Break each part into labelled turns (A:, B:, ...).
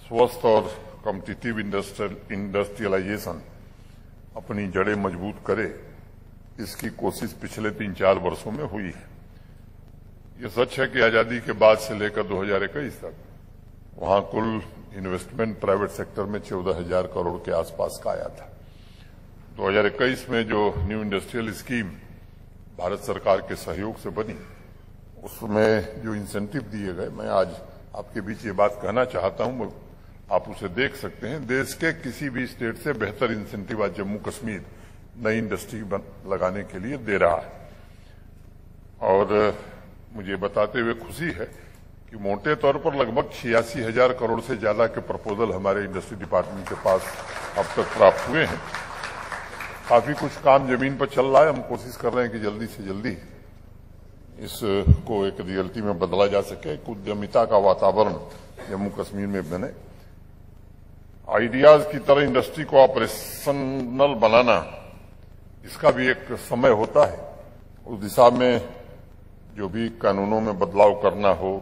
A: स्वस्थ और competitive industrialisation अपनी जड़ें मजबूत करे, इसकी कोशिश पिछले 3-4 वर्षों में हुई है। ये सच है कि आजादी के बाद से लेकर 2021 तक वहां कुल इन्वेस्टमेंट प्राइवेट सेक्टर में 14,000 करोड़ के आसपास का आया था। 2021 में जो न्यू इंडस्ट्रियल स्कीम भारत सरकार के सहयोग से बनी, उसमें जो इंसेंटिव दिए गए, मैं आज आपके बीच ये बात कहना चाहता हूं, आप उसे देख सकते हैं। देश के किसी भी स्टेट से बेहतर इंसेंटिव आज जम्मू कश्मीर नई इंडस्ट्री लगाने के लिए दे रहा है। और मुझे बताते हुए खुशी है कि मोटे तौर पर लगभग 86,000 करोड़ से ज्यादा के प्रपोजल हमारे इंडस्ट्री डिपार्टमेंट के पास अब तक प्राप्त हुए हैं। काफी कुछ काम जमीन पर चल रहा है। हम कोशिश कर रहे हैं कि जल्दी से जल्दी इसको एक रियलिटी में बदला जा सके, एक उद्यमिता का वातावरण जम्मू कश्मीर में बने। आइडियाज की तरह इंडस्ट्री को ऑपरेशनल बनाना, इसका भी एक समय होता है। उस दिशा में जो भी कानूनों में बदलाव करना हो,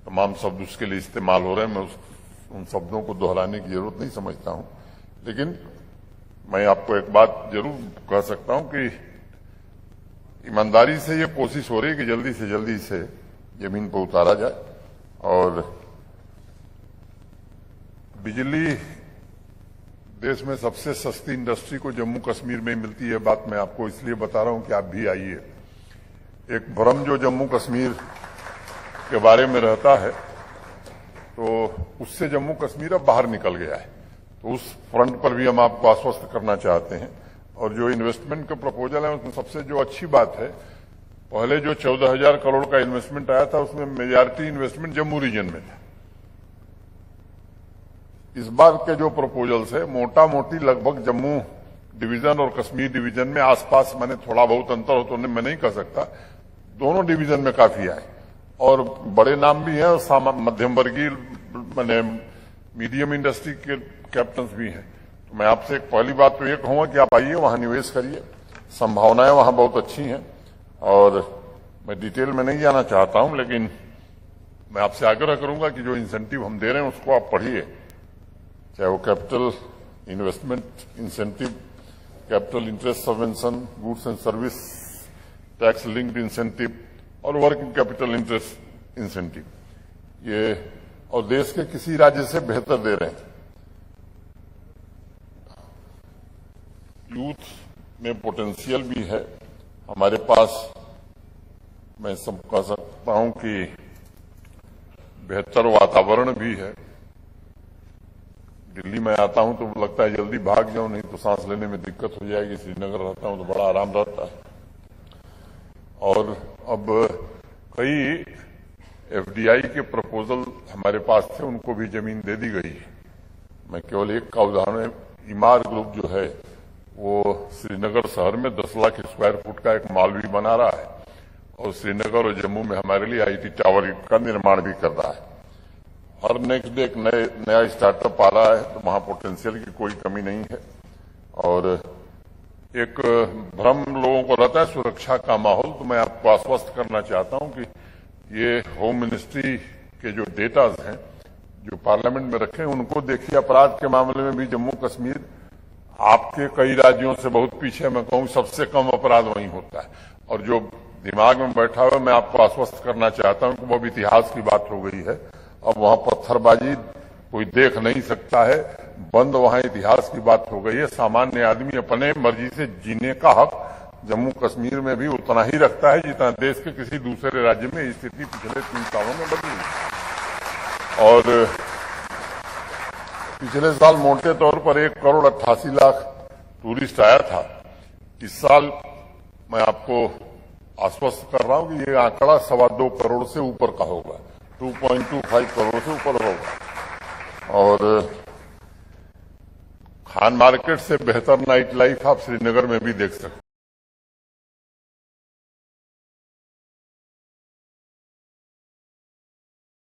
A: तमाम शब्द उसके लिए इस्तेमाल हो रहे हैं। मैं उन शब्दों को दोहराने की जरूरत नहीं समझता हूं, लेकिन मैं आपको एक बात जरूर कह सकता हूं कि ईमानदारी से ये कोशिश हो रही है कि जल्दी से जल्दी इसे जमीन पर उतारा जाए। और बिजली देश में सबसे सस्ती इंडस्ट्री को जम्मू कश्मीर में मिलती है। बात मैं आपको इसलिए बता रहा हूं कि आप भी आइए। एक भ्रम जो जम्मू कश्मीर के बारे में रहता है, तो उससे जम्मू कश्मीर अब बाहर निकल गया है। तो उस फ्रंट पर भी हम आपको आश्वस्त करना चाहते हैं। और जो इन्वेस्टमेंट का प्रपोजल है, उसमें सबसे जो अच्छी बात है, पहले जो 14,000 करोड़ का इन्वेस्टमेंट आया था, उसमें मेजॉरिटी इन्वेस्टमेंट जम्मू रीजन में था। इस बार के जो प्रपोजल्स है, मोटा मोटी लगभग जम्मू डिवीजन और कश्मीर डिवीजन में आसपास, मैंने थोड़ा बहुत अंतर हो तो मैं नहीं कह सकता, दोनों डिवीजन में काफी आए। और बड़े नाम भी हैं और मध्यम वर्गीय मैंने मीडियम इंडस्ट्री के कैप्टन्स भी हैं। तो मैं आपसे एक पहली बात तो ये कहूंगा कि आप आइए, वहां निवेश करिए, संभावनाएं वहां बहुत अच्छी हैं। और मैं डिटेल में नहीं जाना चाहता हूं, लेकिन मैं आपसे आग्रह करूंगा कि जो इंसेंटिव हम दे रहे हैं उसको आप पढ़िए, चाहे वो capital investment incentive, capital interest subvention, goods and service tax linked incentive और वर्किंग कैपिटल इंटरेस्ट इंसेंटिव, ये और देश के किसी राज्य से बेहतर दे रहे हैं। यूथ में पोटेंशियल भी है हमारे पास। मैं सब कह सकता हूं कि बेहतर वातावरण भी है। दिल्ली में आता हूं तो लगता है जल्दी भाग जाऊं, नहीं तो सांस लेने में दिक्कत हो जाएगी। श्रीनगर रहता हूं तो बड़ा आराम रहता है। और अब कई एफडीआई के प्रपोजल हमारे पास थे, उनको भी जमीन दे दी गई है। मैं केवल एक का उदाहरण, इमार ग्रुप जो है वो श्रीनगर शहर में 10 लाख स्क्वायर फुट का एक मॉल भी बना रहा है और श्रीनगर और जम्मू में हमारे लिए आईटी टावर का निर्माण भी कर रहा है। हर नेक्स्ट डे एक नया स्टार्टअप आ रहा है, तो वहां पोटेंशियल की कोई कमी नहीं है। और एक भ्रम लोगों को रहता है सुरक्षा का माहौल, तो मैं आपको आश्वस्त करना चाहता हूं कि ये होम मिनिस्ट्री के जो डेटाज हैं जो पार्लियामेंट में रखे हैं, उनको देखिए। अपराध के मामले में भी जम्मू कश्मीर आपके कई राज्यों से बहुत पीछे, मैं कहूं सबसे कम अपराध वहीं होता है। और जो दिमाग में बैठा हुआ, मैं आपको आश्वस्त करना चाहता हूं कि वो अब इतिहास की बात हो गई है। अब वहां पत्थरबाजी कोई देख नहीं सकता है, बंद, वहां इतिहास की बात हो गई है। सामान्य आदमी अपने मर्जी से जीने का हक जम्मू कश्मीर में भी उतना ही रखता है जितना देश के किसी दूसरे राज्य में स्थिति पिछले 3 सालों में बदली। और पिछले साल मोटे तौर पर 1,88,00,000 टूरिस्ट आया था। इस साल मैं आपको आश्वस्त कर रहा हूं कि ये आंकड़ा 2.25 करोड़ से ऊपर का होगा, 2.25 करोड़ से ऊपर होगा। और खान मार्केट से बेहतर नाइट लाइफ आप श्रीनगर में भी देख सकते हैं।